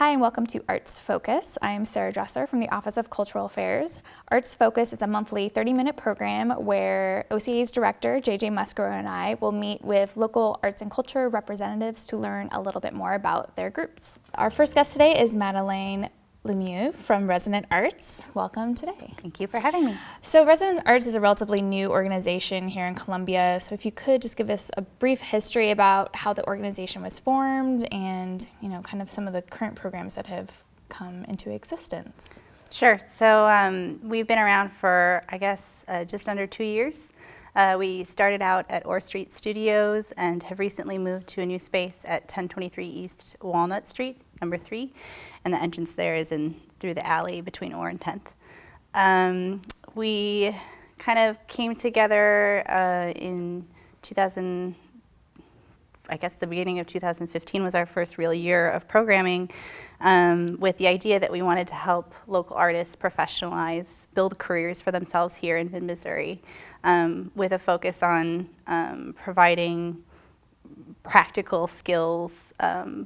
Hi, and welcome to Arts Focus. I am Sarah Dresser from the Office of Cultural Affairs. Arts Focus is a monthly 30-minute program where OCA's director, JJ Musgrove, and I will meet with local arts and culture representatives to learn a little bit more about their groups. Our first guest today is Madeleine LeMieux from Resonant Arts. Welcome today. Thank you for having me. So Resonant Arts is a relatively new organization here in Columbia. So if you could just give us a brief history about how the organization was formed and, kind of some of the current programs that have come into existence. Sure. So we've been around for, just under 2 years. We started out at Orr Street Studios and have recently moved to a new space at 1023 East Walnut Street, number 3. And the entrance there is through the alley between Orr and 10th. We kind of came together in 2000, the beginning of 2015 was our first real year of programming, with the idea that we wanted to help local artists professionalize, build careers for themselves here in mid-Missouri, with a focus on providing practical skills,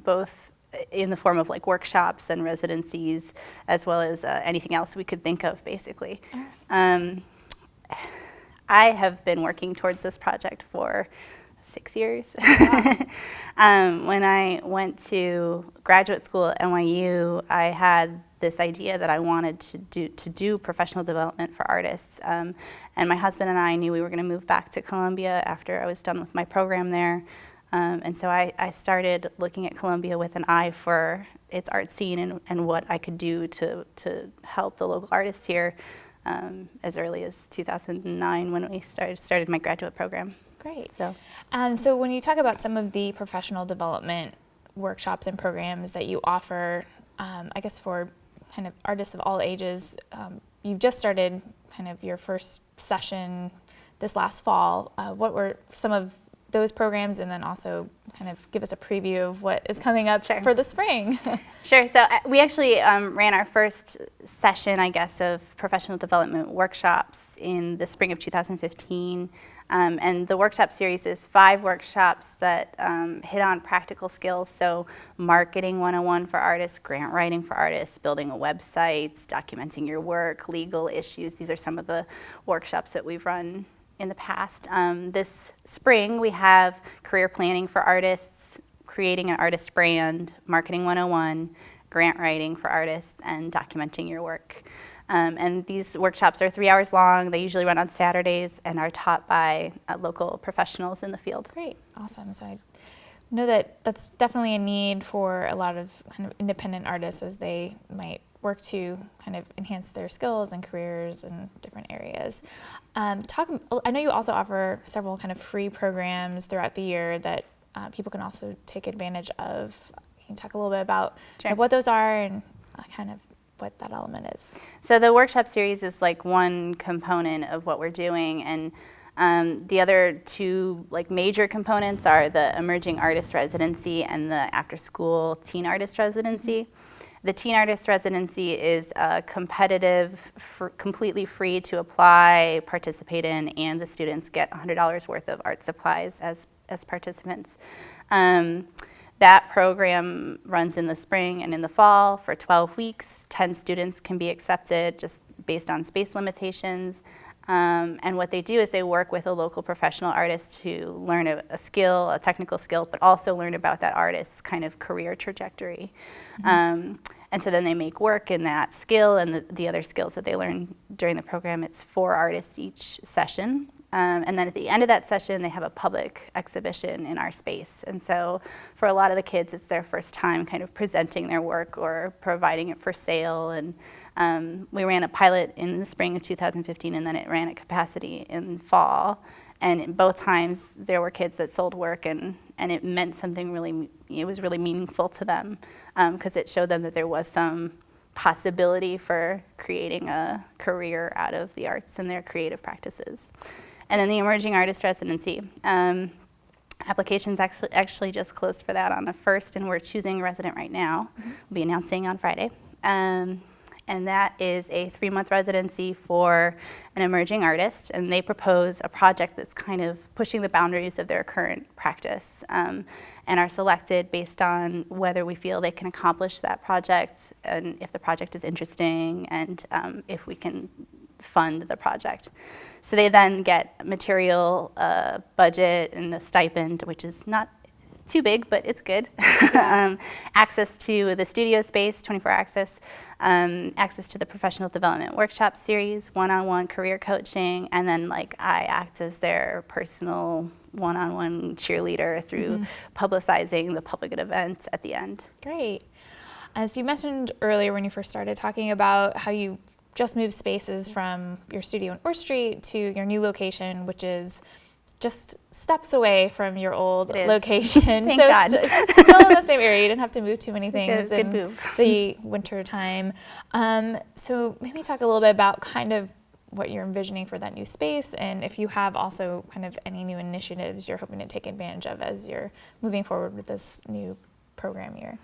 both in the form of workshops and residencies, as well as anything else we could think of, basically. I have been working towards this project for 6 years. Wow. When I went to graduate school at NYU, I had this idea that I wanted to do professional development for artists. And my husband and I knew we were going to move back to Columbia after I was done with my program there. And so I started looking at Columbia with an eye for its art scene and what I could do to help the local artists here as early as 2009 when we started my graduate program. Great. So when you talk about some of the professional development workshops and programs that you offer, for kind of artists of all ages, you've just started kind of your first session this last fall. What were some of those programs, and then also kind of give us a preview of what is coming up for the spring? Sure. So we actually ran our first session, of professional development workshops in the spring of 2015. And the workshop series is 5 workshops that hit on practical skills. So marketing 101 for artists, grant writing for artists, building a website, documenting your work, legal issues. These are some of the workshops that we've run in the past. This spring we have career planning for artists, creating an artist brand, marketing 101, grant writing for artists, and documenting your work. And these workshops are 3 hours long. They usually run on Saturdays and are taught by local professionals in the field. Great, awesome. So I know that that's definitely a need for a lot of kind of independent artists as they might work to kind of enhance their skills and careers in different areas. I know you also offer several kind of free programs throughout the year that people can also take advantage of. Can you talk a little bit about kind of what those are and kind of what that element is? So the workshop series is one component of what we're doing, and the other 2 major components are the Emerging Artist Residency and the After School Teen Artist Residency. The Teen Artist Residency is competitive, completely free to apply, participate in, and the students get $100 worth of art supplies as participants. That program runs in the spring and in the fall for 12 weeks. 10 students can be accepted just based on space limitations. And what they do is they work with a local professional artist to learn a skill, a technical skill, but also learn about that artist's kind of career trajectory. And so then they make work in that skill and the other skills that they learn during the program. It's 4 artists each session. And then at the end of that session, they have a public exhibition in our space. And so for a lot of the kids, it's their first time kind of presenting their work or providing it for sale. And we ran a pilot in the spring of 2015, and then it ran at capacity in fall. And in both times, there were kids that sold work, and it meant something it was really meaningful to them, because it showed them that there was some possibility for creating a career out of the arts and their creative practices. And then the Emerging Artist Residency. Applications actually just closed for that on the 1st, and we're choosing a resident right now. We'll be announcing on Friday. and that is a 3-month residency for an emerging artist, and they propose a project that's kind of pushing the boundaries of their current practice, and are selected based on whether we feel they can accomplish that project, and if the project is interesting, and if we can fund the project. So they then get material, budget, and a stipend, which is not too big, but it's good. Access to the studio space, 24 access, access to the professional development workshop series, one-on-one career coaching, and then like I act as their personal one-on-one cheerleader through publicizing the public event at the end. Great. As you mentioned earlier when you first started talking about how you just moved spaces from your studio on Orr Street to your new location, which is just steps away from your old location. Thank so God. It's still in the same area. You didn't have to move too many things Good in move. the winter time. So maybe talk a little bit about kind of what you're envisioning for that new space, and if you have also kind of any new initiatives you're hoping to take advantage of as you're moving forward with this new program year.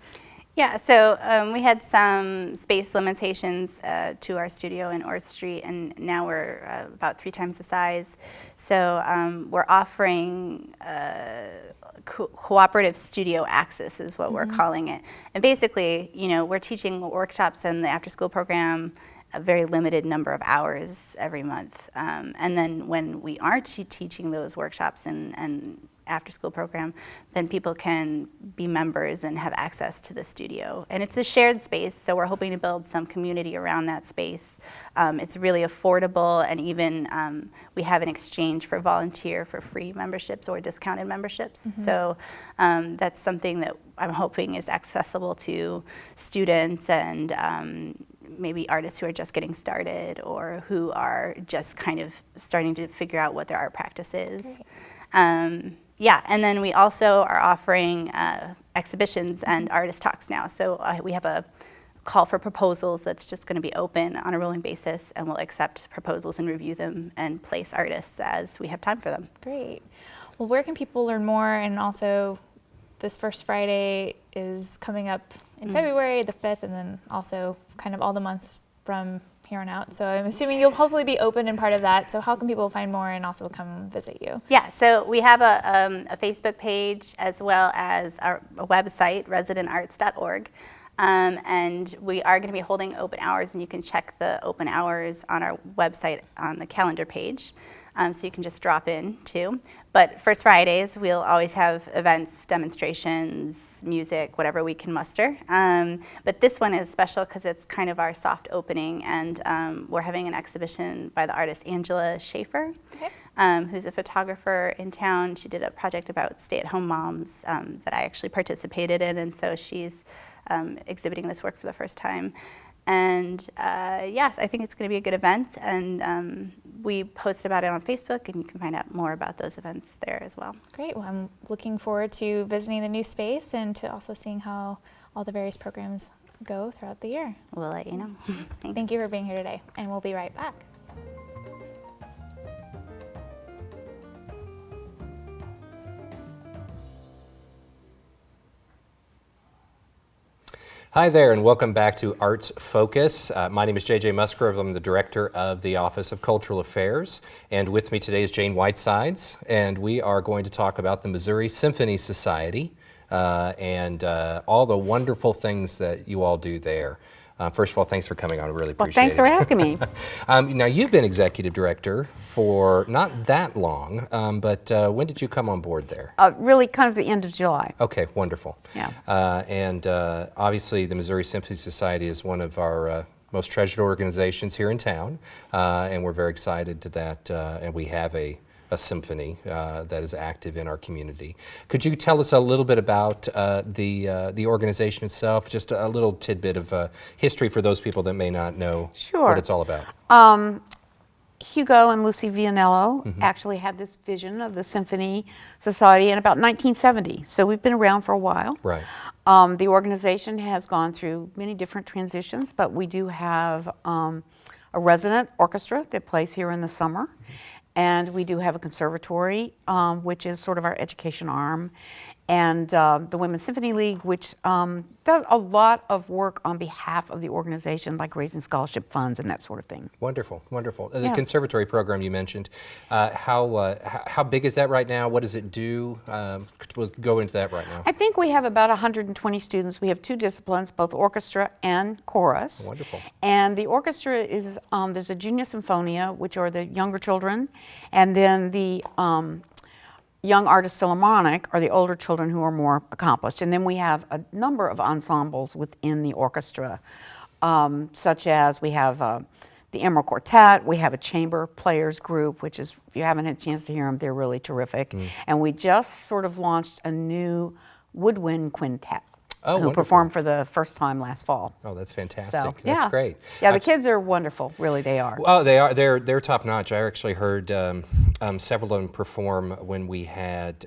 Yeah, so we had some space limitations to our studio in Orr Street, and now we're about 3 times the size. So we're offering cooperative studio access is what we're calling it. And basically, you know, we're teaching workshops in the after-school program a very limited number of hours every month. And then when we aren't teaching those workshops and after-school program, then people can be members and have access to the studio. And it's a shared space, so we're hoping to build some community around that space. It's really affordable, and even we have an exchange for volunteer for free memberships or discounted memberships. So that's something that I'm hoping is accessible to students and maybe artists who are just getting started or who are just kind of starting to figure out what their art practice is. Yeah, and then we also are offering exhibitions and artist talks now. So we have a call for proposals that's just going to be open on a rolling basis, and we'll accept proposals and review them and place artists as we have time for them. Great. Well, where can people learn more? And also, this first Friday is coming up in February, the 5th, and then also kind of all the months from here on out. So I'm assuming you'll hopefully be open and part of that. So how can people find more and also come visit you? Yeah, so we have a Facebook page as well as our website, residentarts.org. And we are going to be holding open hours, and you can check the open hours on our website on the calendar page. So you can just drop in too. But First Fridays, we'll always have events, demonstrations, music, whatever we can muster. But this one is special because it's kind of our soft opening, and we're having an exhibition by the artist Angela Schaefer, who's a photographer in town. She did a project about stay-at-home moms that I actually participated in, and so she's exhibiting this work for the first time. And yes, I think it's going to be a good event, and we post about it on Facebook, and you can find out more about those events there as well. Great. Well, I'm looking forward to visiting the new space and to also seeing how all the various programs go throughout the year. We'll let you know. Thanks. Thank you for being here today, and we'll be right back. Hi there, and welcome back to Arts Focus. My name is J.J. Musgrove. I'm the Director of the Office of Cultural Affairs, and with me today is Jane Whitesides, and we are going to talk about the Missouri Symphony Society and all the wonderful things that you all do there. First of all, thanks for coming on. I really appreciate it. Thanks for asking me. Now, you've been Executive Director for not that long, but when did you come on board there? Really kind of the end of July. Okay, wonderful. Yeah. And obviously the Missouri Symphony Society is one of our most treasured organizations here in town, and we're very excited to that, and we have a symphony that is active in our community. Could you tell us a little bit about the organization itself, just a little tidbit of history for those people that may not know what it's all about? Hugo and Lucy Vianello actually had this vision of the Symphony Society in about 1970, so we've been around for a while. Right. The organization has gone through many different transitions, but we do have a resident orchestra that plays here in the summer. And we do have a conservatory, which is sort of our education arm. and the Women's Symphony League, which does a lot of work on behalf of the organization, like raising scholarship funds and that sort of thing. Wonderful, wonderful. The Yeah. conservatory program you mentioned, how big is that right now? What does it do? We'll go into that right now. I think we have about 120 students. We have 2 disciplines, both orchestra and chorus. Wonderful. And the orchestra is, there's a junior symphonia, which are the younger children, and then the Young Artist Philharmonic are the older children who are more accomplished. And then we have a number of ensembles within the orchestra, such as we have the Emerald Quartet, we have a chamber players group, which is, if you haven't had a chance to hear them, they're really terrific. And we just sort of launched a new woodwind quintet. Oh, who wonderful. performed for the first time last fall. Oh, that's fantastic. So, That's great. Yeah, the kids are wonderful, really they are. Oh, they are. They're top notch. I actually heard several of them perform when we had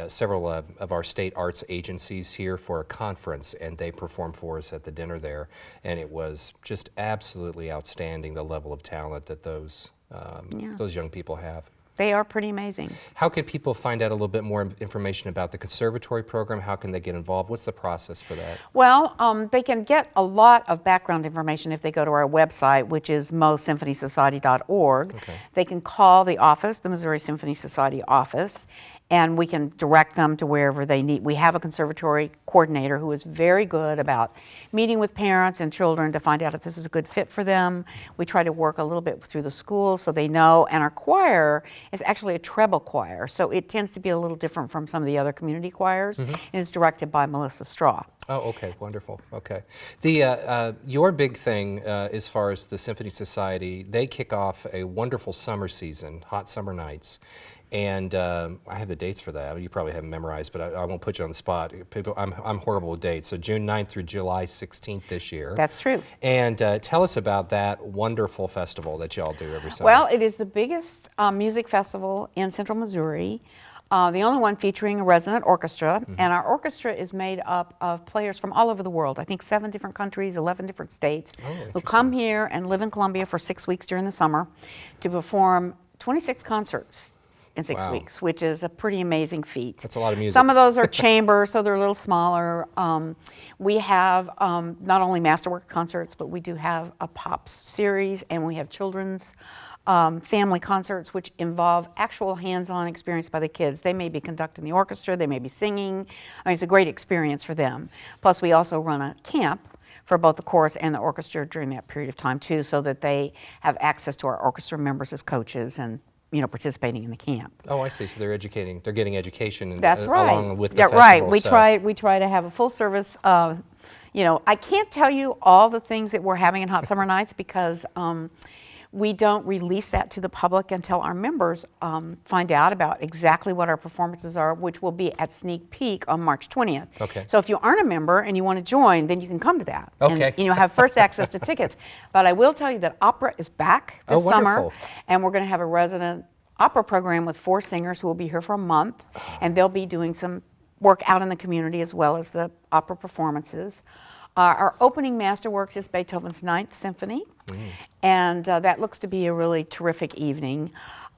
several of our state arts agencies here for a conference, and they performed for us at the dinner there, and it was just absolutely outstanding, the level of talent that those young people have. They are pretty amazing. How can people find out a little bit more information about the conservatory program? How can they get involved? What's the process for that? Well, they can get a lot of background information if they go to our website, which is mosymphonysociety.org. Okay. They can call the office, the Missouri Symphony Society office, and we can direct them to wherever they need. We have a conservatory coordinator who is very good about meeting with parents and children to find out if this is a good fit for them. We try to work a little bit through the schools so they know, and our choir is actually a treble choir, so it tends to be a little different from some of the other community choirs, and is directed by Melissa Straw. Oh, okay, wonderful. Okay, the your big thing as far as the Symphony Society, they kick off a wonderful summer season, hot summer nights, and I have the dates for that. You probably have them memorized, but I won't put you on the spot. People, I'm horrible with dates. So June 9th through July 16th this year. That's true. And tell us about that wonderful festival that y'all do every summer. Well, it is the biggest music festival in central Missouri. The only one featuring a resident orchestra, and our orchestra is made up of players from all over the world. I think 7 different countries, 11 different states, who come here and live in Columbia for 6 weeks during the summer to perform 26 concerts in 6 Wow. weeks, which is a pretty amazing feat. That's a lot of music. Some of those are chamber, so they're a little smaller. We have not only masterwork concerts, but we do have a pops series, and we have children's family concerts, which involve actual hands-on experience by the kids. They may be conducting the orchestra, they may be singing. I mean, it's a great experience for them. Plus, we also run a camp for both the chorus and the orchestra during that period of time too, so that they have access to our orchestra members as coaches and participating in the camp. Oh, I see. So they're educating. They're getting education. And, That's right. Along with the Yeah, festival. right. We so- try to have a full service. I can't tell you all the things that we're having in Hot Summer Nights because we don't release that to the public until our members find out about exactly what our performances are, which will be at Sneak Peek on March 20th. Okay. So if you aren't a member and you want to join, then you can come to that. Okay. And have first access to tickets. But I will tell you that opera is back this Oh, summer, wonderful. and we're going to have a resident opera program with 4 singers who will be here for a month, and they'll be doing some work out in the community as well as the opera performances. Our opening masterworks is Beethoven's Ninth Symphony, and that looks to be a really terrific evening.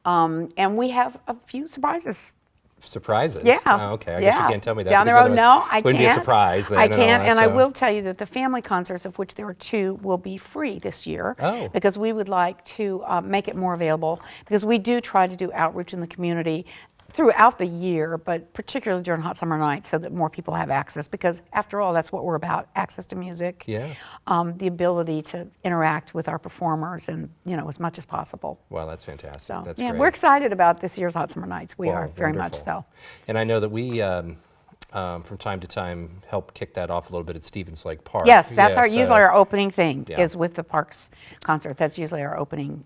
And we have a few surprises. Surprises? Yeah. Oh, okay. I guess you can't tell me that. Down the because road, otherwise no, I it wouldn't be a can't. surprise then. I and all can't, that, and I so- will tell you that the family concerts, of which there are 2, will be free this year. Oh. Because we would like to make it more available, because we do try to do outreach in the community throughout the year, but particularly during Hot Summer Nights, so that more people have access, because after all, that's what we're about, access to music. Yeah. The ability to interact with our performers and, as much as possible. Well, that's fantastic. So, That's yeah, great. we're excited about this year's Hot Summer Nights. We Well, are very much wonderful. so. And I know that we, from time to time, help kick that off a little bit at Stevens Lake Park. Yes, that's Yes, usually our opening thing, yeah. is with the Parks concert. That's usually our opening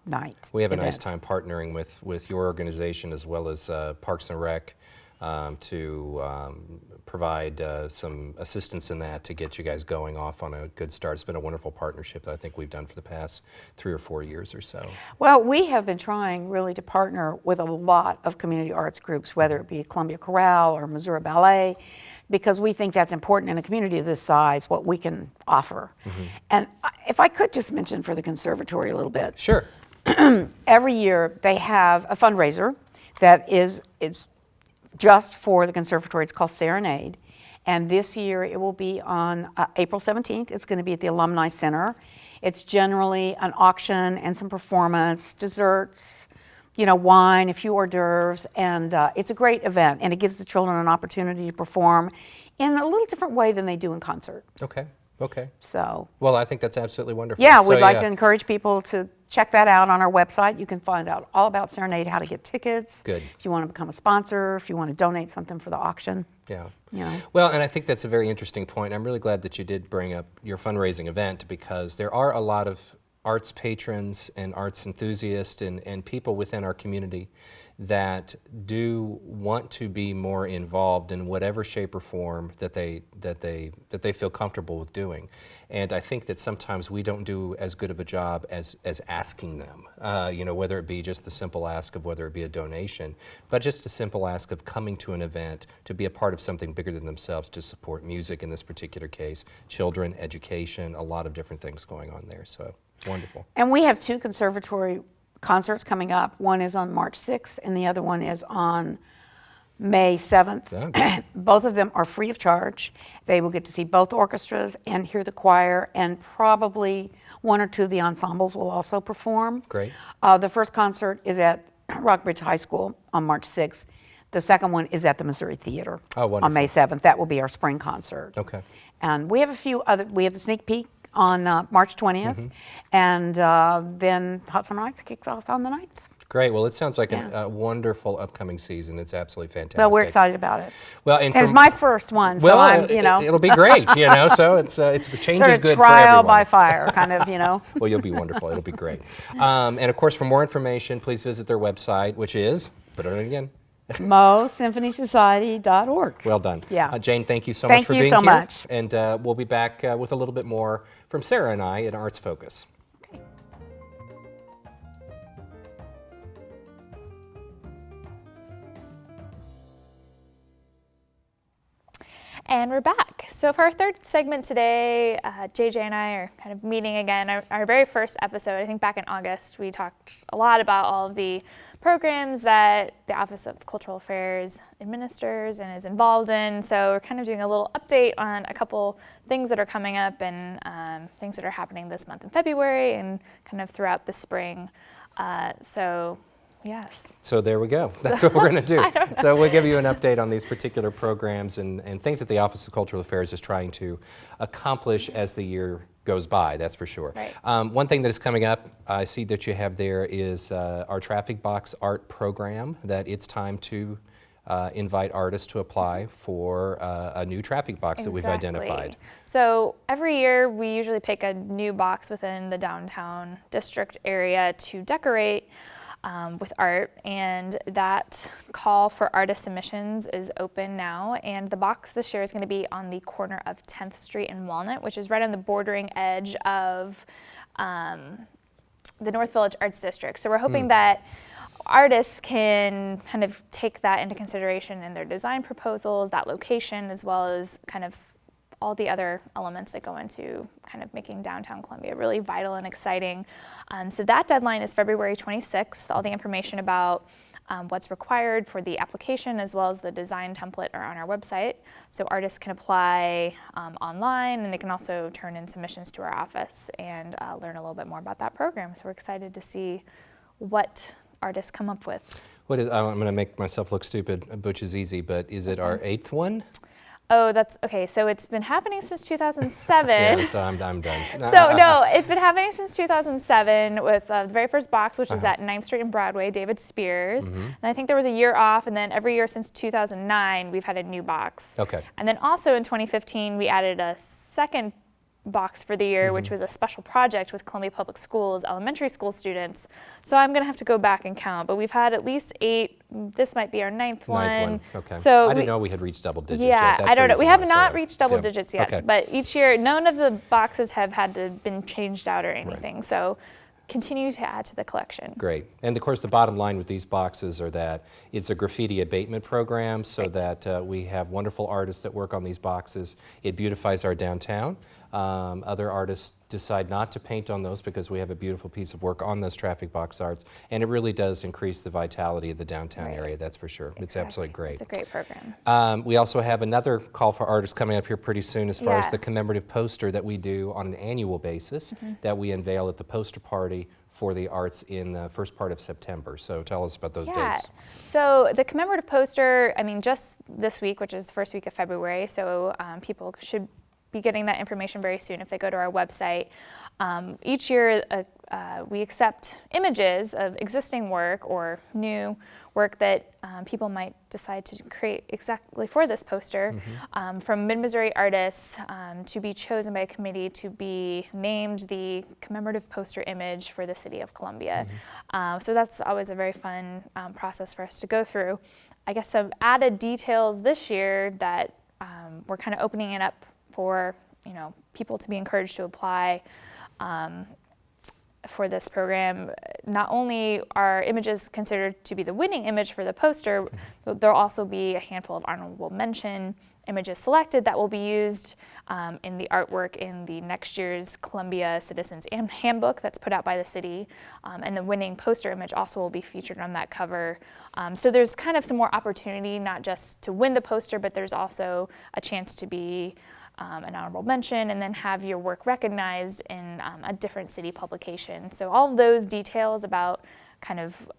night. We have a nice event. time partnering with your organization as well as Parks and Rec to provide some assistance in that to get you guys going off on a good start. It's been a wonderful partnership that I think we've done for the past 3 or 4 years or so. Well, we have been trying really to partner with a lot of community arts groups, whether it be Columbia Chorale or Missouri Ballet, because we think that's important in a community of this size, what we can offer. And if I could just mention for the conservatory a little bit, Sure. every year they have a fundraiser that is just for the conservatory. It's called Serenade. And this year it will be on April 17th. It's going to be at the Alumni Center. It's generally an auction and some performance, desserts, you know, wine, a few hors d'oeuvres, and it's a great event, and it gives the children an opportunity to perform in a little different way than they do in concert. Okay. Okay. So, Well, I think that's absolutely wonderful. yeah, So, we'd like to encourage people to check that out on our website. You can find out all about Serenade, how to get tickets. Good. If you want to become a sponsor, if you want to donate something for the auction. Yeah. You know. Well, and I think that's a very interesting point. I'm really glad that you did bring up your fundraising event, because there are a lot of arts patrons and arts enthusiasts and people within our community that do want to be more involved in whatever shape or form that they feel comfortable with doing. And I think that sometimes we don't do as good of a job as asking them, you know, whether it be just the simple ask of whether it be a donation, but just a simple ask of coming to an event to be a part of something bigger than themselves, to support music in this particular case, children, education, a lot of different things going on there. So wonderful. And we have 2 conservatory concerts coming up. One is on March 6th and the other one is on May 7th. Oh, Both of them are free of charge. They will get to see both orchestras and hear the choir, and probably 1 or 2 of the ensembles will also perform. great. The first concert is at Rockbridge High School on March 6th. The second one is at the Missouri Theater Oh, on wonderful. May 7th. That will be our spring concert. Okay. And we have a few other, we have the sneak peek on March 20th, and then Hot Summer Nights kicks off on the 9th. Great. Well, it sounds like Yeah. a wonderful upcoming season. It's absolutely fantastic. Well, we're excited about it. Well, And it's my first one, so well, I'm, you know, it'll be great. You know, so it's change sort is of good for trial everyone. by fire, kind of, you know. Well, you'll be wonderful. It'll be great. And of course, for more information, please visit their website, which is, put it again. MoSymphonySociety.org. Well done. Yeah. Jane, thank you so much Thank for you being so here. much. And we'll be back with a little bit more from Sarah and I at Arts Focus. And we're back. So for our third segment today, JJ and I are kind of meeting again. Our very first episode, I think back in August, we talked a lot about all of the programs that the Office of Cultural Affairs administers and is involved in. So we're kind of doing a little update on a couple things that are coming up and things that are happening this month in February and kind of throughout the spring. Yes. So there we go. That's what we're going to do. So we'll give you an update on these particular programs and things that the Office of Cultural Affairs is trying to accomplish as the year goes by, that's for sure. Right. One thing that is coming up, I see that you have there, is our Traffic Box Art program, that it's time to invite artists to apply for a new traffic box that we've identified. So every year we usually pick a new box within the downtown district area to decorate with art, and that call for artist submissions is open now, and the box this year is going to be on the corner of 10th Street and Walnut, which is right on the bordering edge of the North Village Arts District. So we're hoping that artists can kind of take that into consideration in their design proposals, that location, as well as kind of all the other elements that go into kind of making downtown Columbia really vital and exciting. So that deadline is February 26th. All the information about what's required for the application as well as the design template are on our website. So artists can apply online, and they can also turn in submissions to our office and learn a little bit more about that program. So we're excited to see what artists come up with. What is, I'm going to make myself look stupid, which is easy, but is it our 8th one? Oh, that's okay. So it's been happening since 2007. Yeah, so I'm done. So no, it's been happening since 2007 with the very first box, which is at 9th Street and Broadway, David Spears. And I think there was a year off, and then every year since 2009, we've had a new box. Okay. And then also in 2015, we added a second box for the year, which was a special project with Columbia Public Schools elementary school students. So I'm going to have to go back and count, but we've had at least 8. This might be our ninth one. Okay. So I didn't know we had reached double digits yeah, yet. That's I don't the know. We reason have why I not say it. reached double Yeah. digits yet, Okay. but each year, none of the boxes have had to been changed out or anything. So continue to add to the collection. Great. And of course, the bottom line with these boxes are that it's a graffiti abatement program, so Right. that we have wonderful artists that work on these boxes. It beautifies our downtown. Other artists decide not to paint on those because we have a beautiful piece of work on those traffic box arts, and it really does increase the vitality of the downtown area, that's for sure. It's absolutely great. It's a great program. We also have another call for artists coming up here pretty soon as far as Yeah. the commemorative poster that we do on an annual basis that we unveil at the poster party for the arts in the first part of September. So tell us about those dates. So the commemorative poster, I mean, just this week, which is the first week of February, so people should be getting that information very soon if they go to our website. Each year we accept images of existing work or new work that people might decide to create exactly for this poster from Mid-Missouri artists to be chosen by a committee to be named the commemorative poster image for the city of Columbia. So that's always a very fun process for us to go through. I guess some added details this year that we're kind of opening it up for people to be encouraged to apply for this program. Not only are images considered to be the winning image for the poster, but there'll also be a handful of honorable mention images selected that will be used in the artwork in the next year's Columbia Citizens Handbook that's put out by the city. And the winning poster image also will be featured on that cover. So there's kind of some more opportunity, not just to win the poster, but there's also a chance to be an honorable mention and then have your work recognized in a different city publication. So all of those details about kind of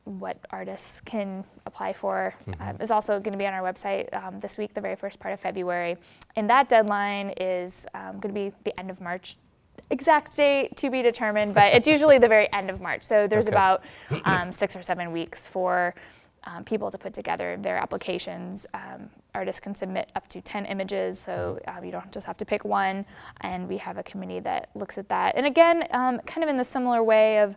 what artists can apply for is also going to be on our website this week, the very first part of February. And that deadline is going to be the end of March. Exact date to be determined, but it's usually the very end of March. So there's about 6 or 7 weeks for people to put together their applications. Artists can submit up to 10 images, so you don't just have to pick one, and we have a committee that looks at that. And again, kind of in the similar way of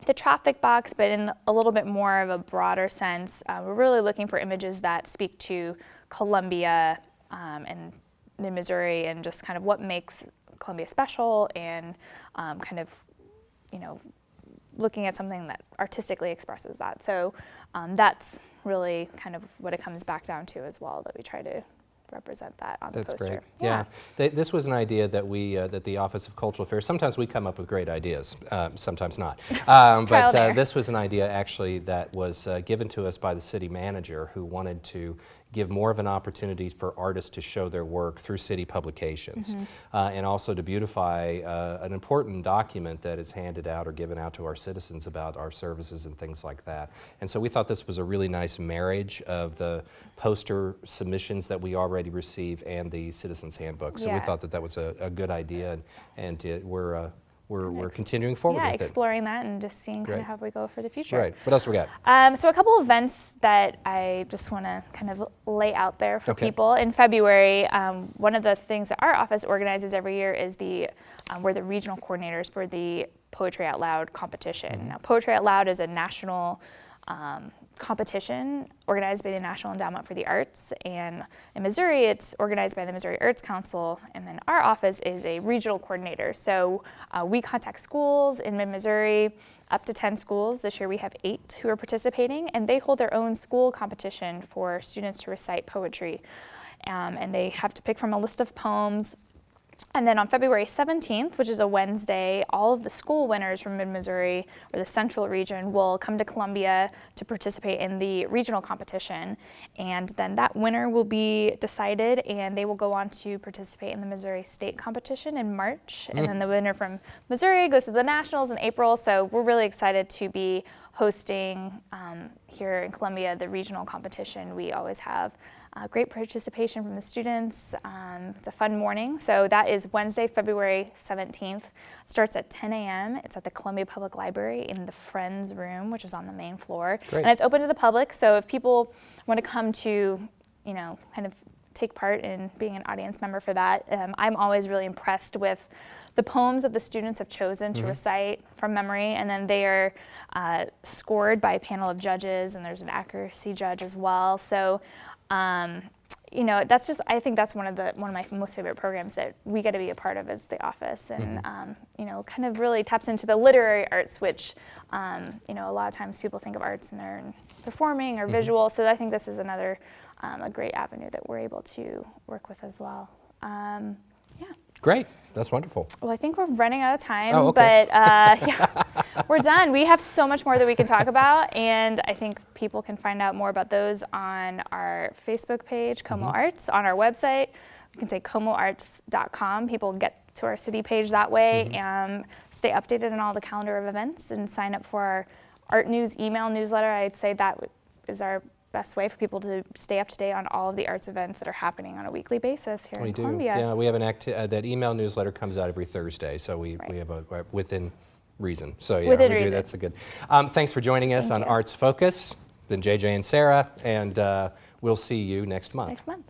the traffic box, but in a little bit more of a broader sense, we're really looking for images that speak to Columbia and Mid-Missouri and just kind of what makes Columbia special and kind of, looking at something that artistically expresses that. So that's really kind of what it comes back down to as well, that we try to represent that on the poster. That's great. Yeah. This was an idea that we, that the Office of Cultural Affairs, sometimes we come up with great ideas, sometimes not. But this was an idea actually that was given to us by the city manager, who wanted to give more of an opportunity for artists to show their work through city publications, and also to beautify an important document that is handed out or given out to our citizens about our services and things like that. And so we thought this was a really nice marriage of the poster submissions that we already receive and the Citizens Handbook. So we thought that that was a good idea, and we're continuing forward with it. Exploring that and just seeing kind of how we go for the future. Right. What else we got? So a couple of events that I just want to kind of lay out there for people. In February, one of the things that our office organizes every year is we're the regional coordinators for the Poetry Out Loud competition. Now, Poetry Out Loud is a national competition organized by the National Endowment for the Arts, and in Missouri it's organized by the Missouri Arts Council, and then our office is a regional coordinator. So we contact schools in mid-Missouri, up to 10 schools. This year we have 8 who are participating, and they hold their own school competition for students to recite poetry, and they have to pick from a list of poems. And then on February 17th, which is a Wednesday, all of the school winners from Mid-Missouri or the central region will come to Columbia to participate in the regional competition. And then that winner will be decided, and they will go on to participate in the Missouri State competition in March. And then the winner from Missouri goes to the Nationals in April. So we're really excited to be hosting here in Columbia the regional competition. We always have great participation from the students. It's a fun morning. So that is Wednesday, February 17th. Starts at 10 a.m. It's at the Columbia Public Library in the Friends Room, which is on the main floor. Great. And it's open to the public. So if people want to come to, kind of take part in being an audience member for that, I'm always really impressed with the poems that the students have chosen to recite from memory, and then they are scored by a panel of judges, and there's an accuracy judge as well. So that's just, I think that's one of my most favorite programs that we get to be a part of as the office, and kind of really taps into the literary arts, which a lot of times people think of arts and they're in performing or visual. So I think this is another a great avenue that we're able to work with as well. Yeah. Great. That's wonderful. Well, I think we're running out of time, Oh, okay. but yeah, we're done. We have so much more that we can talk about, and I think people can find out more about those on our Facebook page, Como Arts, on our website. You can say comoarts.com. People get to our city page that way and stay updated on all the calendar of events and sign up for our Art News email newsletter. I'd say that is our best way for people to stay up to date on all of the arts events that are happening on a weekly basis here in Columbia. Yeah, we have an that email newsletter comes out every Thursday, so we have a within reason. So yeah, Within we do. reason. That's a good. Thanks for joining us Thank on you. Arts Focus. Been JJ and Sarah, and we'll see you next month. Next month.